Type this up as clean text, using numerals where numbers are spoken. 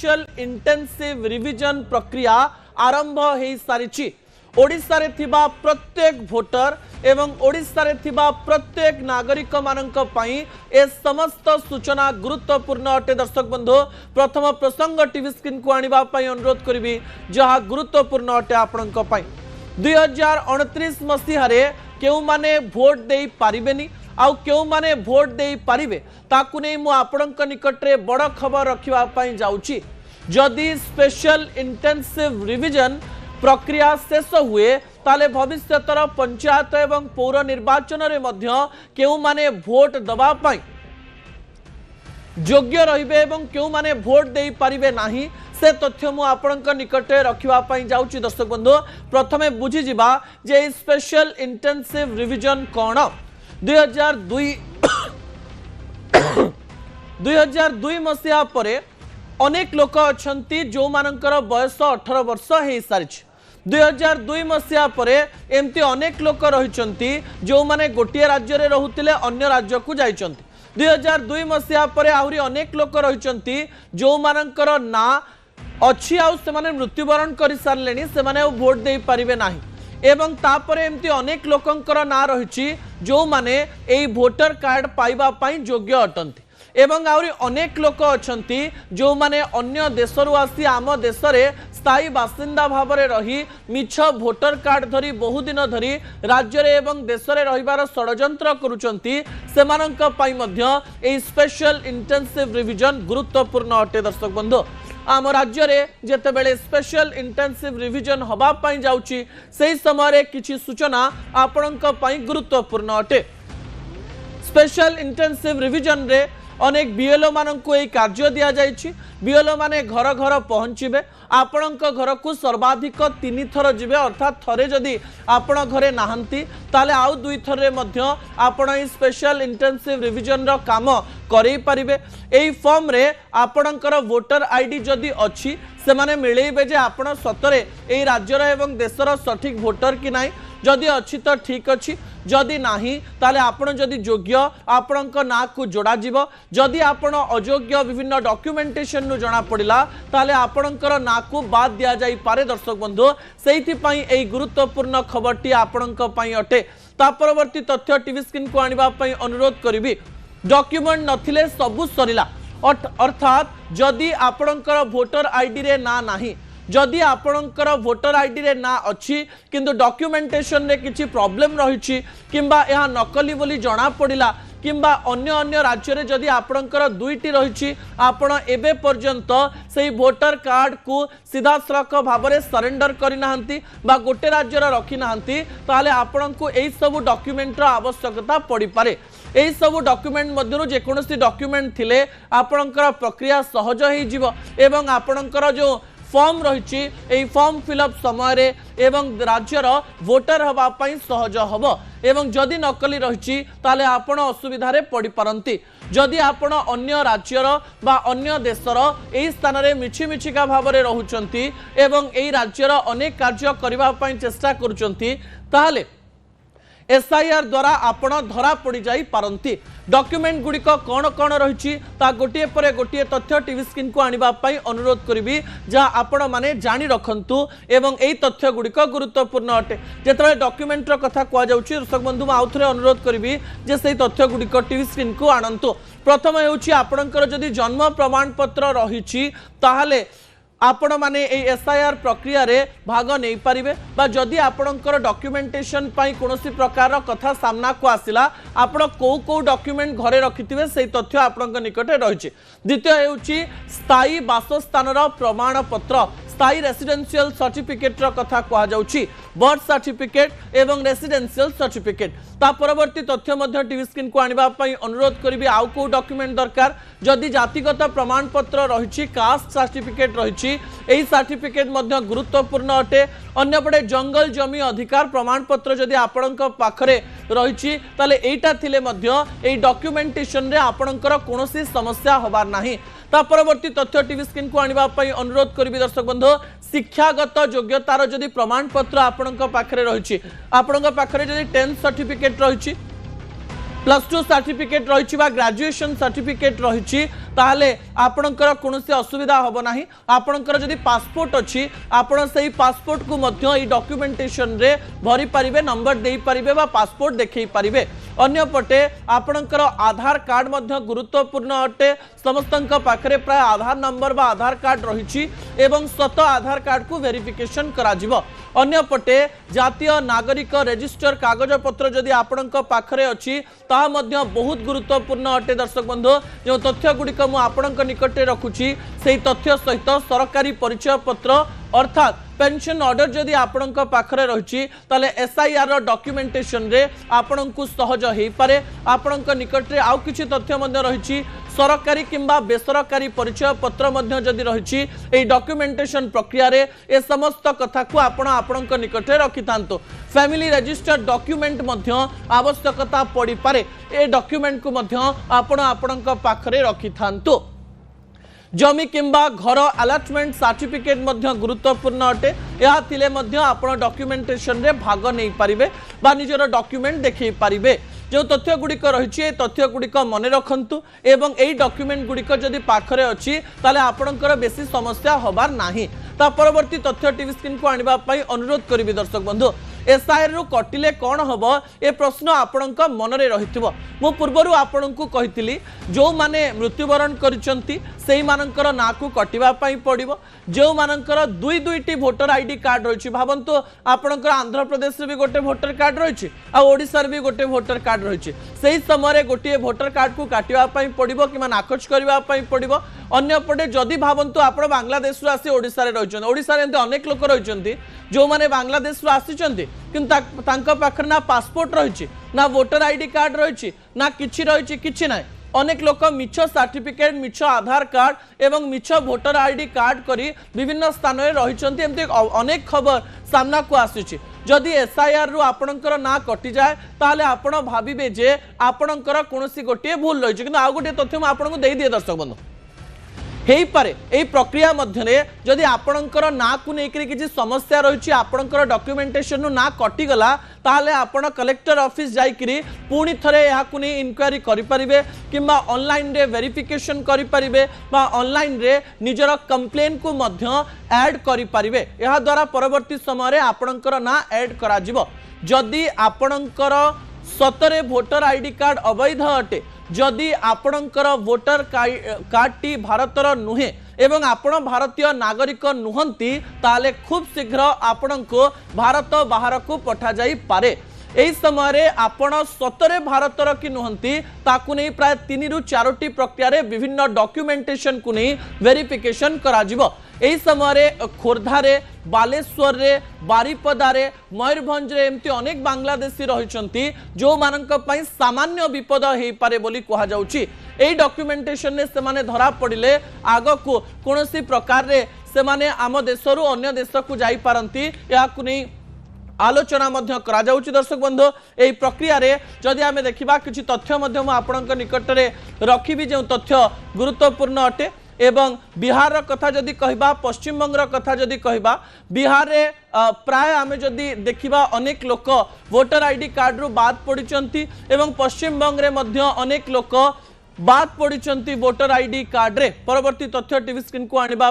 Special intensive revision प्रक्रिया आरंभ हो सारी ओडिशा रे थिबा प्रत्येक भोटर एवं ओडिशा रे थिबा प्रत्येक नागरिक मानक पई ए समस्त सूचना गुरुत्वपूर्ण अटे। दर्शक बंधु प्रथम प्रसंग टीवी स्क्रीन को आनिबा पई अनुरोध करिवि जहा गुरुत्वपूर्ण अटे आपनक पई। 2029 मसीह रे केउ माने भोट देई पारिबेनी आउ केउ माने भोट देई पारिबे ताकु नै मु आपनक निकट रे बड़ खबर रखिबा पई जाउची। जदि स्पेशल इंटेंसिव रिविजन प्रक्रिया शेष हुए ताले भविष्यतर पंचायत एवं पौर निर्वाचन रे मध्य केउ माने भोट दबा पई योग्य रहिबे एवं केउ माने भोट देई पारिबे नाही से तथ्य मु आपनक निकट रखिबा पई जाउची। दर्शक बंधु प्रथमे बुझी जिबा जे स्पेशल इंटेंसिव रिविजन कोन। 2002 मसीहा परे अनेक लोक अछंती जो मानकर बयस 18 वर्ष हे सारी। 2002 मसीहा परे एमती अनेक लोक रहिचंती जो माने गोटिए राज्य रे रहुतिले अन्य राज्य को जाइचंती। 2002 मसीहा परे आहुरी अनेक लोक रहिचंती जो मानकर ना अछि आउ से माने मृत्युवरण करि सारलेनी से माने भोट देई परिबे नाही एवं तापरे एमती अनेक लोकंकर ना रहिछि जो माने एई वोटर कार्ड पाइबा पई योग्य अटंती एवं आउरी अनेक लोक अछंती जो माने अन्य देशरु आसी आम देश रे स्थायी बासिंदा भाबरे रही मिछ वोटर कार्ड धरी बहुदिन धरी राज्य रे एवं देश रे रहिबार षडयंत्र करूचंती सेमानंक पई मध्य एई स्पेशल इंटेंसिव रिविजन गुरुत्वपूर्ण अटे। दर्शक बंधु आम राज्य रे जेते बेले स्पेशल इंटेंसिव रिविजन हबा पई जाउची सेही समय रे किछि सूचना आपनक पई गुरुत्वपूर्ण अटे। स्पेशल इंटेंसिव रिविजन रे अनेक बीएलओ माननकु एई कार्य दिया जाइछि। बीएलओ माने घर घर पहुंचीबे आपनक घर को सर्वाधिक 3 थर जिबे अर्थात थरे जदि आपण घरे नाहंती ताले आउ 2 थर रे मध्य आपण ई स्पेशल इंटेंसिव रिविजन रो काम करै परिबे। एई फॉर्म रे आपणकर वोटर आईडी जदि अछि से माने मिलेइबे जे आपण सतरे एई राज्यर एवं देशर सठिक वोटर कि नाही। जदि अछि तो ठीक अछि जदि नाही ताले आपण जदि योग्य आपणक ना को जोड़ा जीवो। जदि आपण अयोग्य विभिन्न डॉक्यूमेंटेशन नु जणा पड़िला ताले आपणकर ना को बाद दिया जाई पारे। दर्शक बंधु सेहिति पई एई गुरुत्वपूर्ण खबरटी आपणक पई अटे। ता परवर्ती तथ्य टीवी स्क्रीन को आनिबा पई अनुरोध करिवि। डॉक्यूमेंट नथिले सबु सरिला अर्थात जदि आपणकर वोटर आईडी रे ना नाही जदि आपणकर वोटर आईडी रे ना अछि किंतु डॉक्यूमेंटेशन रे किछि प्रॉब्लम रहिछि किंबा यह नकली बोली जणा पड़िला किंबा अन्य अन्य राज्य रे जदि आपणकर दुईटी रहिछि आपण एबे पर्यंत सेही वोटर कार्ड को सीधा सड़क भाबरे सरेंडर करि नाहंती बा गोटे राज्य रे रखि नाहंती ताले आपणको एई सब डॉक्यूमेंट रो आवश्यकता पड़ी पारे। एई सब डॉक्यूमेंट मध्यरु जे कोनोसी डॉक्यूमेंट थिले आपणकर प्रक्रिया सहज हे जिवो एवं आपणकर जो फॉर्म रही एई फॉर्म फिलअप समय रे एवं राज्यर वोटर हवा पई सहज हबो एवं जदि नकली रही ताले आपण असुविधा रे पड़ी पारंती। जदि आपण अन्य राज्यर बा अन्य देशर एई स्थान रे मिछि मिछिका भाव रे रहुचंती एवं एई राज्यर अनेक कार्य करबा पई चेष्टा करूचंती ताले एसआईआर द्वारा आपण धरा पड़ी जाई पारंती। डॉक्यूमेंट गुड़िक कौन कौन रही गोटे पर गोटे तथ्य टीवी स्क्रीन को आनिबा पई अनुरोध करिवि जहा आपण माने जानि रखंतु एवं एई तथ्य गुड़िक गुरुत्वपूर्ण अटे। जेतबे डॉक्यूमेंट रो कथा कुआ जाउची दर्शक बंधु आउथरे अनुरोध करिवि जे सेही तथ्य गुड़िक टीवी स्क्रीन को आनंतु। प्रथम हेउची आपणकर जदि जन्म प्रमाण पत्र रहिछि ताहाले आपण माने ए एसआईआर प्रक्रिया रे भाग नहीं पारिबे बा जदि आपणकर डॉक्यूमेंटेशन पई कोनोसी प्रकार कथा सामना को आसिला आपण को डॉक्यूमेंट घरे रखिथिबे सेही तथ्य आपणक निकटे रहिछि। द्वितीय हेउची स्थायी बासस्थान रो प्रमाण पत्र स्थायी रेसिडेंशियल सर्टिफिकेट रो कथा कहा जाउची बर्थ सर्टिफिकेट एवं रेसिडेंशियल सर्टिफिकेट। ता परवर्ती तथ्य मध्य टीवी स्क्रीन को आनिबा पई अनुरोध करिवि आउ को डॉक्यूमेंट दरकार जदि जातिगत प्रमाण पत्र रहिछि कास्ट सर्टिफिकेट रहिछि एई सर्टिफिकेट मध्य गुरुत्वपूर्ण अटे। अन्य पटे जंगल जमी अधिकार प्रमाण पत्र जदि आपणक पाखरे रहिछि ताले एटा थिले मध्य एई डॉक्यूमेंटेशन रे आपणकर कोनोसी समस्या होबार नाही। ता परवर्ती तथ्य टीवी स्क्रीन को आनिबा पई अनुरोध करिवि दर्शक बंधु शिक्षागत योग्यतार जदि प्रमाण पत्र आपणक पाखरे रहिछि आपणक पाखरे जदि 10th सर्टिफिकेट रहिछि +2 सर्टिफिकेट रही ग्रेजुएशन सर्टिफिकेट रही ताहले आपणकर कोनोसी असुविधा हबो नाही। आपणकर जदि पासपोर्ट अछि आपण सेही पासपोर्ट को मध्य ई डॉक्यूमेंटेशन रे भरी परिबे, नंबर देई परिबे बा पासपोर्ट देखै परिबे। अन्य पटे आपणकर आधार कार्ड मध्य गुरुत्वपूर्ण अटे। समस्तंक पाखरे प्राय आधार नंबर बा आधार कार्ड रहिछि एवं स्वतः आधार कार्ड को वेरिफिकेशन करा जिवो। अन्य पटे जातीय नागरिक रजिस्टर कागज पत्र जदि आपणक पाखरे अछि ता मध्य बहुत गुरुत्वपूर्ण अटे। दर्शक बंधु जो तथ्य गुड़िक मु आपणक निकटे रखुछि सेही तथ्य सहित सरकारी परिचय पत्र अर्थात पेंशन ऑर्डर जदि आपणक पाखरे रहिछि ताले एसआईआर डॉक्यूमेंटेशन रे आपणकु सहज हेई पारे। आपणक निकट रे आउ किछि तथ्य मध्य रहिछि सरकारी किंबा बेसरकारी परिचय पत्र मध्य जदि रहिछि एई डॉक्यूमेंटेशन प्रक्रिया रे ए समस्त कथा को आपणक निकट रे रखितांतो। फैमिली रजिस्टर डॉक्यूमेंट मध्य आवश्यकता पड़ी पारे ए डॉक्यूमेंट को मध्य आपणक पाखरे रखितांतो। जमी किंबा घर अलॉटमेंट सर्टिफिकेट मध्य गुरुत्वपूर्ण अटे। या थिले मध्य आपण डॉक्यूमेंटेशन रे भाग नहीं पारिबे बा निजर डॉक्यूमेंट देखै पारिबे। जो तथ्य गुड़िक रही तथ्य गुड़िक मन रखु एवं यही डॉक्यूमेंट गुड़िक जदि पाखरे अच्छी ताले आपणकर बेसी समस्या हबार नाही। ता परवर्ती तथ्य टीवी स्क्रीन को आनिबा पई अनुरोध करिबि। दर्शक बंधु एसआईआर रु कटिले कौन हम ए प्रश्न आपणक मनरे रहिथिबो। मु पूर्वरु आपणकु कहितिली जो माने मृत्युवरण करिसंती सेही मानकर ना को कटिबा पई पड़िबो। जो मानकर दुई दुईटी वोटर आईडी कार्ड रहिछि भाबंतु आपणकर आंध्र प्रदेश रे भी गोटे वोटर कार्ड रहिछि आ ओडिसा रे भी गोटे वोटर कार्ड रहिछि। सेही समय गोटे वोटर कार्ड को काटिबा पई पड़िबो किमा नाखच करबा पई पड़िबो। अन्य पटे जदि भाबंतु आपण बांग्लादेश रु आसी ओडिसा रे रहिछन ओडिसा रे एंते अनेक लोक रहिछन्ती जो माने बांग्लादेश रु आसीचन्ती किंतु तांका पाखर ना पासपोर्ट रहिछि ना वोटर आईडी कार्ड रहिछि ना किछि रहिछि किछि नाही। अनेक लोक मिछ सर्टिफिकेट मिछ आधार कार्ड एवं मिछ वोटर आईडी कार्ड करी विभिन्न स्थान रे रहिछन्ती। एमते अनेक खबर सामना को आसीछि। जदि एसआईआर रु आपणकर ना कटि जाए ताले आपण भाबिबे जे आपणकर कोनोसी गोटे भूल रहिछि किंतु आ गोटे तथ्य म आपणको देई दिए। दर्शक बंधु हेई पारे एई प्रक्रिया मध्यने जदि आपणकर ना को नेकरी किछि समस्या रहिछि आपणकर डॉक्यूमेंटेशन नु ना कटि गला ताले आपण कलेक्टर ऑफिस जाइकरी पुणी थरे या को नै इंक्वायरी करि परिबे किंबा ऑनलाइन रे वेरिफिकेशन करि परिबे बा ऑनलाइन रे निजर कंप्लेन को मध्य ऐड करि परिबे। एहा द्वारा परवर्ती समय रे आपणकर ना ऐड करा जिवो। जदि आपणकर सतरे वोटर आईडी कार्ड अवैध अटे जदि आपणकर वोटर कार्ड टी भारतर नुहे एवं आपण भारतीय नागरिक नुहंती ताले खूब शीघ्र आपणको भारत बाहर को पठा जाई पारे। एही समय रे आपण सतरे भारतर कि नुहंती ताकु नै प्राय 3 रु 4टी प्रक्रिया रे विभिन्न डॉक्यूमेंटेशन को नै वेरिफिकेशन करा जिवो। एही समय रे खोर्धा रे बालेश्वर रे बारिपदा रे मयूरभंज रे एमती अनेक बांग्लादेशी रहिसंती जो मानक पई सामान्य विपद हेई पारे बोली कहा जाउची। एही डॉक्यूमेंटेशन ने से माने धरा पड़िले आगो को कोनोसी प्रकार रे से माने आम देशरु अन्य देश को जाई पारंती या को नै आलोचना मध्य करा जाउची। दर्शक बंधु एही प्रक्रिया रे जदि आमे देखिबा किछि तथ्य मध्य म आपणक निकट रे रखिबि जे तथ्य गुरुत्वपूर्ण अटे। एवं बिहार कथा जदि कहबा पश्चिम बंगर कथा जदि कहबा बिहार रे प्राय आमे जदि देखिबा अनेक लोक वोटर आईडी कार्ड रु बाद पड़िचंती एवं पश्चिम बंग रे मध्य अनेक लोक बाद पड़िचंती वोटर आईडी कार्ड रे। परवर्ती तथ्य टीवी स्क्रीन को आनिबा